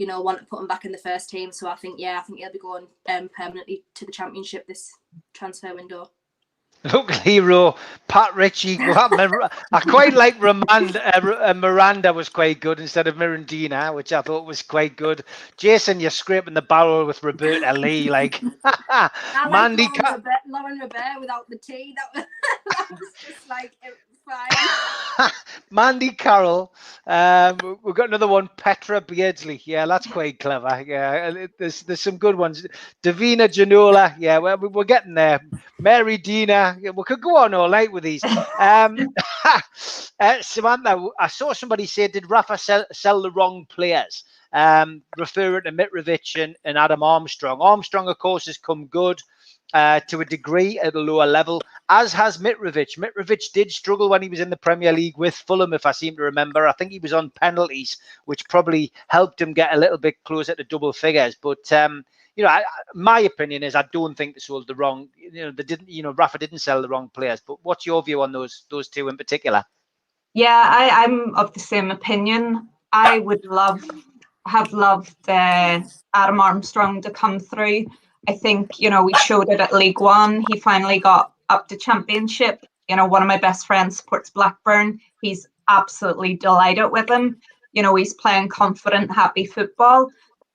want to put him back in the first team. So I think he'll be going permanently to the Championship this transfer window. Look, hero, Pat Ritchie. I quite like Miranda was quite good instead of Mirandina, which I thought was quite good. Jason, you're scraping the barrel with Roberta Lee. Like, Mandy Lauren Robert without the T. That was just like fine. Mandy Carroll. We've got another one, Petra Beardsley. Yeah, that's quite clever. Yeah, there's some good ones. Davina Janola. Yeah, we're getting there. Mary Dina. Yeah, we could go on all night with these. Samantha, I saw somebody say, did Rafa sell the wrong players? Referring to Mitrovic and Adam Armstrong. Armstrong, of course, has come good to a degree at a lower level, as has Mitrovic. Mitrovic did struggle when he was in the Premier League with Fulham, if I seem to remember. I think he was on penalties, which probably helped him get a little bit closer to double figures. But my opinion is I don't think they sold the wrong. They didn't. Rafa didn't sell the wrong players. But what's your view on those two in particular? Yeah, I'm of the same opinion. I would have loved Adam Armstrong to come through. I think, we showed it at League One. He finally got up to Championship. One of my best friends supports Blackburn. He's absolutely delighted with him. He's playing confident, happy football.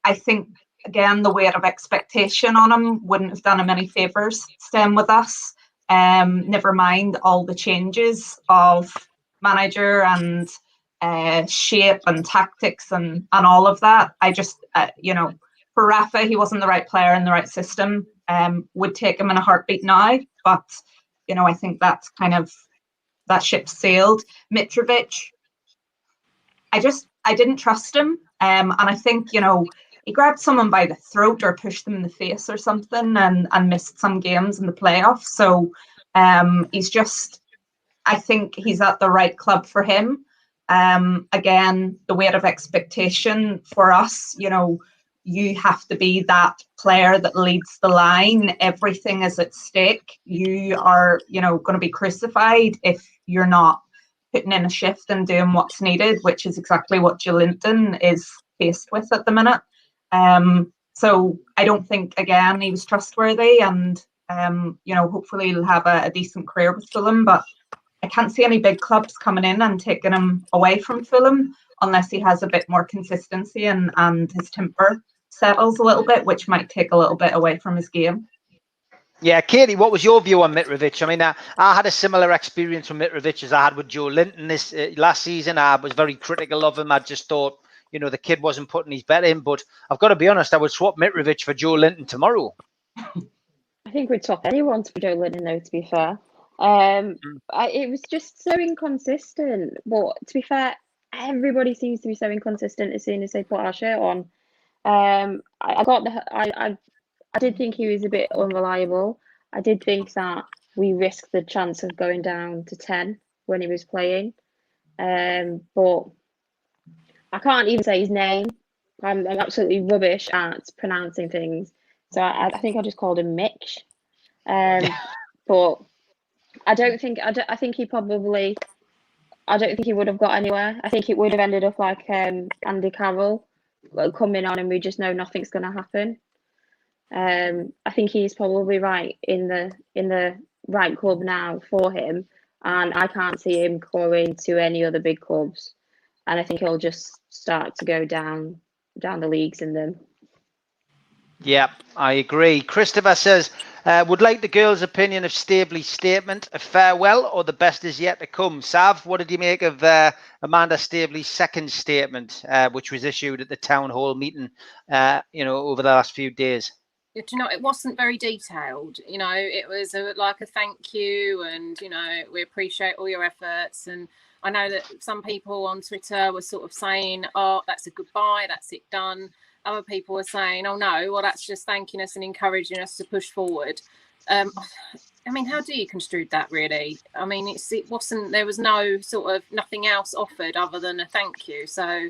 I think, again, the weight of expectation on him wouldn't have done him any favours staying with us. Never mind all the changes of manager and shape and tactics and all of that. I just, for Rafa, he wasn't the right player in the right system. Would take him in a heartbeat now, but I think that's kind of that ship sailed. Mitrovic, I didn't trust him, and I think he grabbed someone by the throat or pushed them in the face or something, and missed some games in the playoffs. So he's just, I think he's at the right club for him. Again, the weight of expectation for us, you have to be that player that leads the line. Everything is at stake. You are, going to be crucified if you're not putting in a shift and doing what's needed, which is exactly what Joelinton is faced with at the minute. So I don't think, again, he was trustworthy, and hopefully he'll have a decent career with Fulham, but I can't see any big clubs coming in and taking him away from Fulham unless he has a bit more consistency and his temper settles a little bit, which might take a little bit away from his game. Yeah, Katie, what was your view on Mitrovic? I mean, I had a similar experience from Mitrovic as I had with Joelinton this last season. I was very critical of him. I just thought, the kid wasn't putting his bet in. But I've got to be honest, I would swap Mitrovic for Joelinton tomorrow. I think we'd swap anyone for Joelinton, though, to be fair. It was just so inconsistent. But to be fair, everybody seems to be so inconsistent as soon as they put our shirt on. I did think he was a bit unreliable. I did think that we risked the chance of going down to 10 when he was playing. But I can't even say his name. I'm absolutely rubbish at pronouncing things. So I think I just called him Mitch. But I think he would have got anywhere. I think it would have ended up like Andy Carroll coming on and we just know nothing's going to happen. I think he's probably right in the right club now for him, and I can't see him going to any other big clubs. And I think he'll just start to go down the leagues in them. Yeah, I agree. Christopher says, would like the girls' opinion of Staveley's statement, a farewell or the best is yet to come. Sav, what did you make of Amanda Staveley's second statement, which was issued at the town hall meeting, over the last few days? It wasn't very detailed. It was like a thank you, and we appreciate all your efforts. And I know that some people on Twitter were sort of saying, "Oh, that's a goodbye, that's it done." Other people were saying, "Oh no, well that's just thanking us and encouraging us to push forward." I mean, how do you construe that really? I mean, it wasn't. There was no sort of nothing else offered other than a thank you. So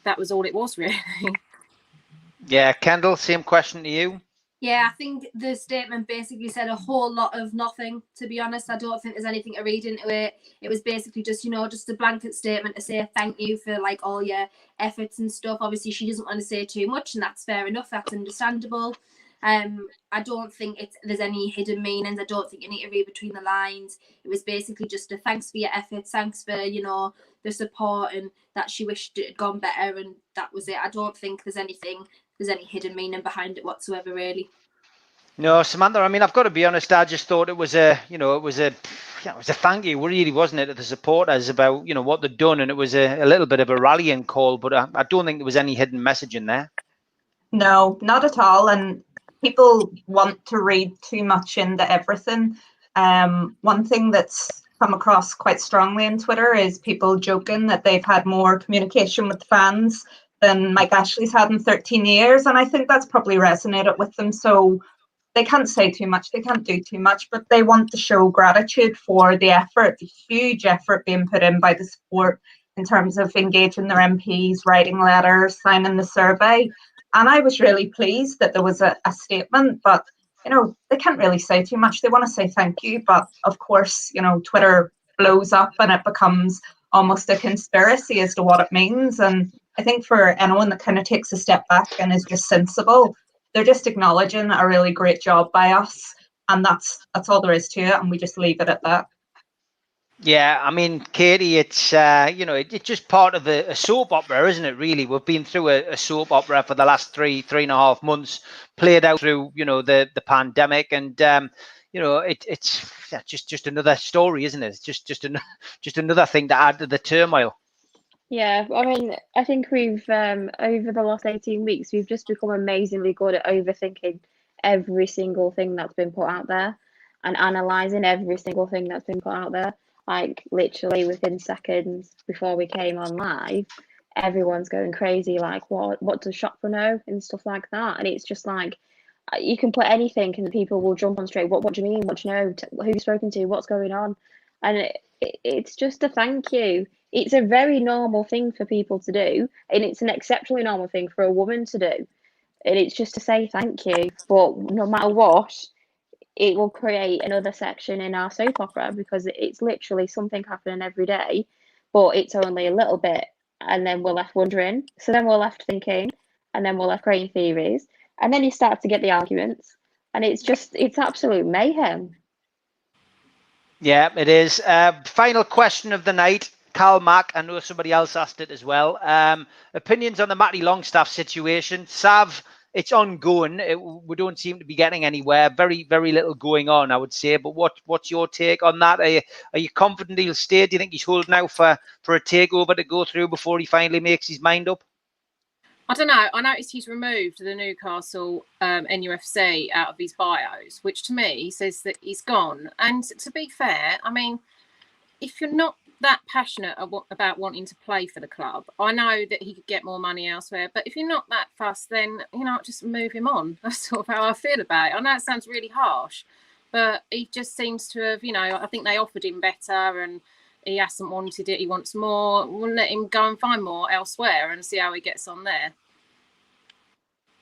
that was all it was really. Yeah, Kendall, same question to you. Yeah, I think the statement basically said a whole lot of nothing, to be honest. I don't think there's anything to read into it. It was basically just, just a blanket statement to say thank you for like all your efforts and stuff. Obviously, she doesn't want to say too much, and that's fair enough. That's understandable. I don't think there's any hidden meanings. I don't think you need to read between the lines. It was basically just a thanks for your efforts, thanks for, the support, and that she wished it had gone better, and that was it. I don't think there's any hidden meaning behind it whatsoever, really. No, Samantha, I mean, I've got to be honest, I just thought it was a thank you, really, wasn't it, to the supporters about, what they'd done, and it was a little bit of a rallying call, but I don't think there was any hidden message in there. No, not at all. And people want to read too much into everything. One thing that's come across quite strongly on Twitter is people joking that they've had more communication with fans than Mike Ashley's had in 13 years. And I think that's probably resonated with them. So they can't say too much, they can't do too much, but they want to show gratitude for the effort, the huge effort being put in by the sport in terms of engaging their MPs, writing letters, signing the survey. And I was really pleased that there was a statement, but they can't really say too much. They want to say thank you, but of course, Twitter blows up and it becomes almost a conspiracy as to what it means. And I think for anyone that kind of takes a step back and is just sensible, they're just acknowledging a really great job by us, and that's all there is to it, and we just leave it at that. Yeah, I mean, Katie, it's it's just part of a soap opera, isn't it? Really, we've been through a soap opera for the last three and a half months, played out through the pandemic, and it's just another story, isn't it? It's just another thing to add to the turmoil. Yeah, I mean, I think we've over the last 18 weeks, we've just become amazingly good at overthinking every single thing that's been put out there and analysing every single thing that's been put out there. Like literally within seconds before we came on live, everyone's going crazy, like what does Shopper know and stuff like that. And it's just like, you can put anything and people will jump on straight. What do you mean? What do you know? Who have you spoken to? What's going on? And it's just a thank you. It's a very normal thing for people to do, and it's an exceptionally normal thing for a woman to do. And it's just to say thank you. But no matter what, it will create another section in our soap opera, because it's literally something happening every day, but it's only a little bit, and then we're left wondering. So then we're left thinking, and then we're left creating theories, and then you start to get the arguments, and it's absolute mayhem. Yeah, it is. Final question of the night. Carl Mack, I know somebody else asked it as well. Opinions on the Matty Longstaff situation. Sav, it's ongoing. We don't seem to be getting anywhere. Very, very little going on, I would say. But what's your take on that? Are you confident he'll stay? Do you think he's holding out for a takeover to go through before he finally makes his mind up? I don't know. I noticed he's removed the Newcastle NUFC out of his bios, which to me says that he's gone. And to be fair, I mean, if you're not that passionate about wanting to play for the club, I know that he could get more money elsewhere, but if you're not that fussed, then, you know, just move him on. That's sort of how I feel about it. I know it sounds really harsh, but he just seems to have, you know, I think they offered him better and he hasn't wanted it. He wants more. We'll let him go and find more elsewhere and see how he gets on there.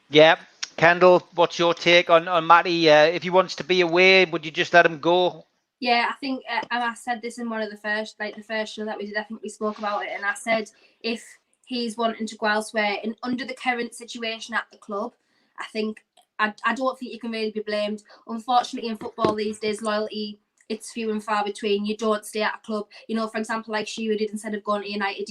Yeah. Kendall, what's your take on Matty? If he wants to be away, would you just let him go? Yeah, I think, and I said this in one of the first show that we did, I think we spoke about it, and I said if he's wanting to go elsewhere, and under the current situation at the club, I think, I don't think you can really be blamed. Unfortunately, in football these days, loyalty, it's few and far between. You don't stay at a club. You know, for example, like Shearer did, instead of going to United,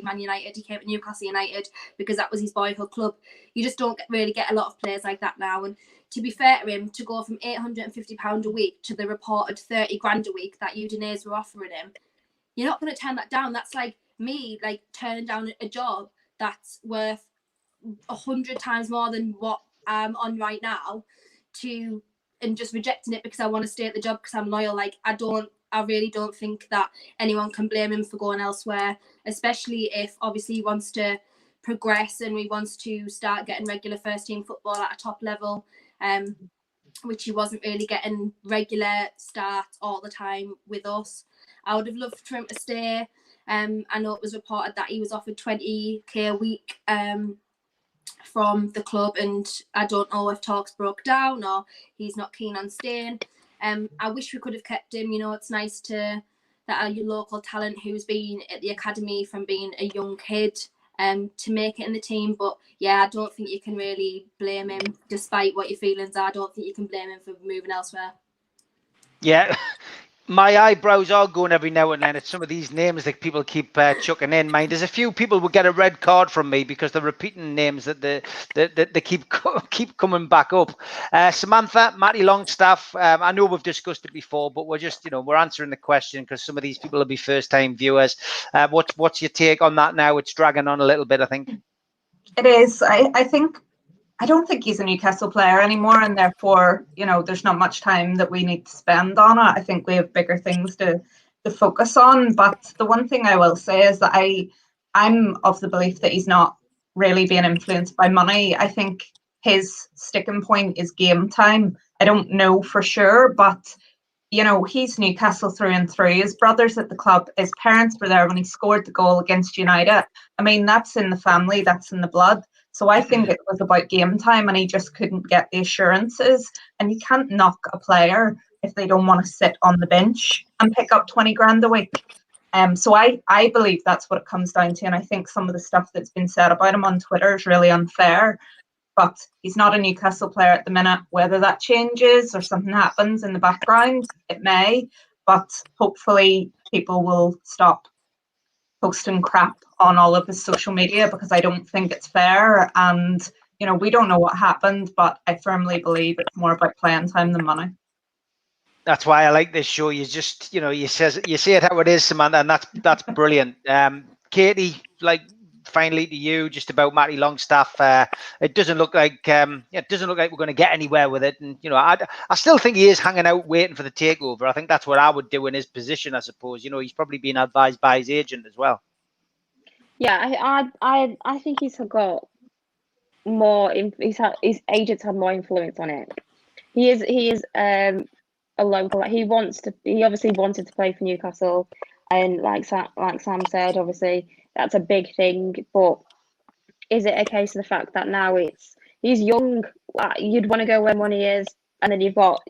Man United, he came to Newcastle United because that was his boyhood club. You just don't really get a lot of players like that now. And to be fair to him, to go from £850 a week to the reported 30 grand a week that Udinese were offering him, you're not going to turn that down. That's like me, like turning down a job that's worth 100 times more than what I'm on right now, and just rejecting it because I want to stay at the job because I'm loyal. Like, I really don't think that anyone can blame him for going elsewhere, especially if obviously he wants to progress and he wants to start getting regular first team football at a top level, which he wasn't really getting regular start all the time with us. I would have loved for him to stay. I know it was reported that he was offered 20k a week from the club, and I don't know if talks broke down or he's not keen on staying. I wish we could have kept him. You know, it's nice that our local talent who's been at the academy from being a young kid to make it in the team. But yeah, I don't think you can really blame him, despite what your feelings are. I don't think you can blame him for moving elsewhere. Yeah. My eyebrows are going every now and then at some of these names that people keep chucking in. Mind, there's a few people will get a red card from me because they're repeating names that they keep coming back up. Samantha, Matty Longstaff. I know we've discussed it before, but we're answering the question because some of these people will be first-time viewers. What's your take on that now? It's dragging on a little bit, I think. It is. I don't think he's a Newcastle player anymore, and therefore, there's not much time that we need to spend on it. I think we have bigger things to focus on. But the one thing I will say is that I'm of the belief that he's not really being influenced by money. I think his sticking point is game time. I don't know for sure, but he's Newcastle through and through. His brother's at the club. His parents were there when he scored the goal against United. I mean, that's in the family, that's in the blood. So I think it was about game time and he just couldn't get the assurances. And you can't knock a player if they don't want to sit on the bench and pick up 20 grand a week. So I believe that's what it comes down to. And I think some of the stuff that's been said about him on Twitter is really unfair. But he's not a Newcastle player at the minute. Whether that changes or something happens in the background, it may. But hopefully people will stop posting crap on all of his social media because I don't think it's fair. And, we don't know what happened, but I firmly believe it's more about playing time than money. That's why I like this show. You just, you say it how it is, Samantha, and that's brilliant. Katie, finally to you, just about Matty Longstaff. It doesn't look like we're going to get anywhere with it. And I still think he is hanging out waiting for the takeover. I think that's what I would do in his position, I suppose. He's probably been advised by his agent as well. Yeah, I think he's got more. His agents have more influence on it. He is a local. He obviously wanted to play for Newcastle, and like Sam said, obviously that's a big thing. But is it a case of the fact that now he's young? You'd want to go where money is. and then you've got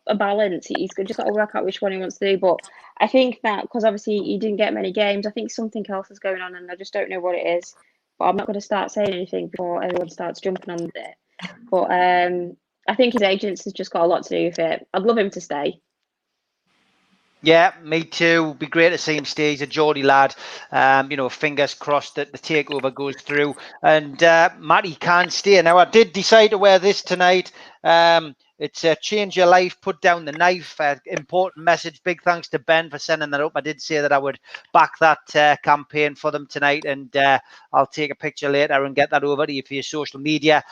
a balance. He's just got to work out which one he wants to do. But I think that because obviously he didn't get many games, I think something else is going on, and I just don't know what it is. But I'm not going to start saying anything before everyone starts jumping on it. But I think his agents has just got a lot to do with it. I'd love him to stay. Yeah, me too. Be great to see him stay. He's a Geordie lad. You know, fingers crossed that the takeover goes through and Matty can stay. Now, I did decide to wear this tonight. It's change your life, put down the knife. Important message. Big thanks to Ben for sending that up. I did say that I would back that campaign for them tonight, and I'll take a picture later and get that over to you for your social media.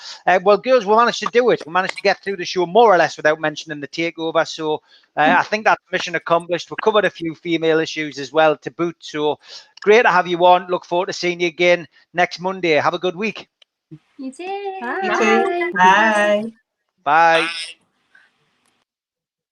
Well, girls, we managed to do it. We managed to get through the show more or less without mentioning the takeover. So I think that's mission accomplished. We covered a few female issues as well to boot. So great to have you on. Look forward to seeing you again next Monday. Have a good week. You too. Bye. You too. Bye. Bye.